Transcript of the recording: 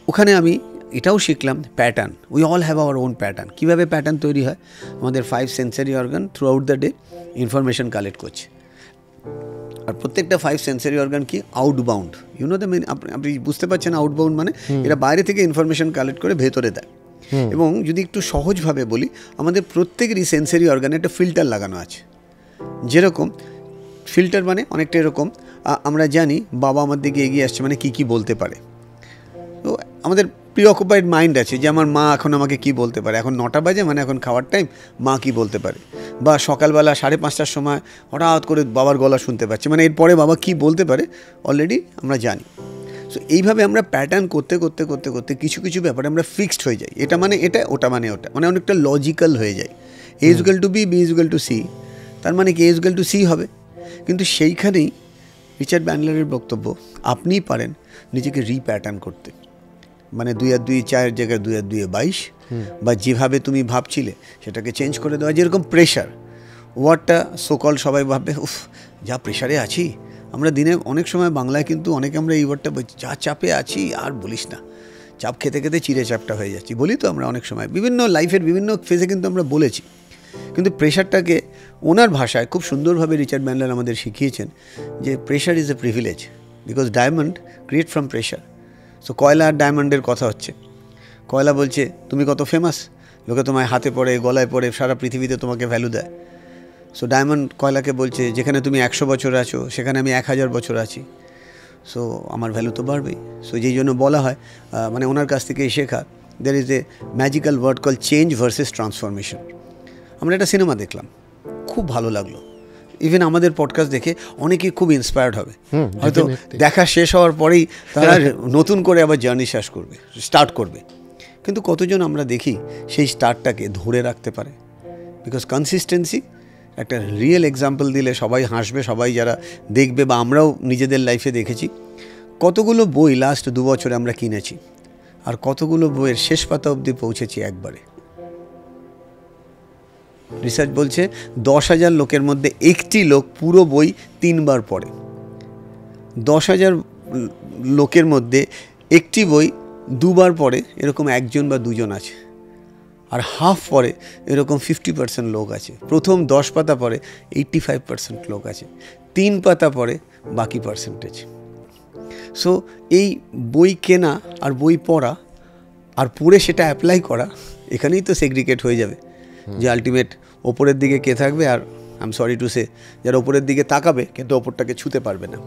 ওখানে আমি এটাও শিখলাম pattern, we all have our own pattern. কীভাবে প্যাটার্ন তৈরি হয়, আমাদের 5 sensory organ through out the day information collect করছে। আর প্রত্যেকটা 5 সেন্সারি অর্গান কি আউটবাউন্ড, ইউনো দ্য মিন, আপনি বুঝতে পারছেন আউটবাউন্ড মানে এরা বাইরে থেকে ইনফরমেশন কালেক্ট করে ভেতরে দেয়। এবং যদি একটু সহজভাবে বলি, আমাদের প্রত্যেকেরই সেন্সারি অর্গানে একটা ফিল্টার লাগানো আছে। যেরকম ফিল্টার মানে অনেকটা এরকম, আমরা জানি বাবা আমার দিকে এগিয়ে আসছে মানে কী বলতে পারে। তো আমাদের প্রিঅকুপাইড মাইন্ড আছে যে আমার মা এখন আমাকে কি বলতে পারে, এখন 9টা বাজে মানে এখন খাওয়ার টাইম, মা কি বলতে পারে। বা সকালবেলা 5:30টার সময় হঠাৎ করে বাবার গলা শুনতে পাচ্ছি, মানে এরপরে বাবা কি বলতে পারে অলরেডি আমরা জানি। সো এইভাবে আমরা প্যাটার্ন করতে করতে করতে করতে কিছু কিছু ব্যাপারে আমরা ফিক্সড হয়ে যাই, এটা মানে এটা, ওটা মানে ওটা, মানে অনেকটা লজিক্যাল হয়ে যায়। A is equal to B, B is equal to C, তার মানে কি A is equal to C হবে। কিন্তু সেইখানেই রিচার্ড ব্যান্ডলারের বক্তব্য, আপনিই পারেন নিজেকে রিপ্যাটার্ন করতে। মানে 2 আর 2 4 জায়গায় 2 আর 2 22, বা যেভাবে তুমি ভাবছিলে সেটাকে চেঞ্জ করে দেওয়া। যেরকম প্রেশার ওয়ার্ডটা সোকল সবাই ভাববে উফ যা প্রেশারে আছি আমরা, দিনে অনেক সময় বাংলায় কিন্তু অনেকে আমরা এই ওয়ার্ডটা বলছি, যা চাপে আছি আর বলিস না, চাপ খেতে খেতে চিড়ে চাপটা হয়ে যাচ্ছি, বলি তো আমরা অনেক সময় বিভিন্ন লাইফের বিভিন্ন ফেজে কিন্তু আমরা বলেছি। কিন্তু প্রেশারটাকে ওনার ভাষায় খুব সুন্দরভাবে রিচার্ড ব্যান্ডলার আমাদের শিখিয়েছেন যে pressure is a privilege, because diamond create from pressure. So কয়লা আর ডায়মন্ডের কথা হচ্ছে। কয়লা বলছে তুমি কত ফেমাস, লোকে তোমায় হাতে পড়ে গলায় পড়ে সারা পৃথিবীতে তোমাকে ভ্যালু দেয়। সো ডায়মন্ড কয়লাকে বলছে যেখানে তুমি 100 বছর আছো সেখানে আমি 1000 বছর আছি, সো আমার ভ্যালু তো বাড়বেই। সো যেই জন্য বলা হয়, মানে ওনার কাছ থেকে শেখা, there is a magical word call change versus transformation. আমরা একটা সিনেমা দেখলাম, খুব ভালো লাগলো। ইভেন আমাদের পডকাস্ট দেখে অনেকেই খুব ইন্সপায়ার্ড হবে, হয়তো দেখা শেষ হওয়ার পরেই তারা নতুন করে আবার জার্নি স্টার্ট করবে। কিন্তু কতজন আমরা দেখি সেই স্টার্টটাকে ধরে রাখতে পারে, বিকজ কনসিস্টেন্সি একটা রিয়েল এক্সাম্পল দিলে সবাই হাসবে, সবাই যারা দেখবে, বা আমরাও নিজেদের লাইফে দেখেছি কতগুলো বই লাস্ট 2 বছরে আমরা কিনেছি, আর কতগুলো বইয়ের শেষ পাতা অবধি পৌঁছেছি একবারে। রিসার্চ বলছে 10,000 লোকের মধ্যে একটি লোক পুরো বই 3 বার পড়ে। 10,000 লোকের মধ্যে একটি বই 2 বার পড়ে এরকম 1জন বা 2জন আছে, আর হাফ পড়ে এরকম 50% লোক আছে। প্রথম 10 পাতা পড়ে 85% লোক আছে, 3 পাতা পড়ে বাকি পার্সেন্টেজ। সো এই বই কেনা আর বই পড়া আর পড়ে সেটা অ্যাপ্লাই করা, এখানেই তো সেগ্রিগেট হয়ে যাবে যে আলটিমেট ওপরের দিকে কে থাকবে, আর I am sorry to say যারা ওপরের দিকে তাকাবে কিন্তু ওপরটাকে ছুঁতে পারবে না।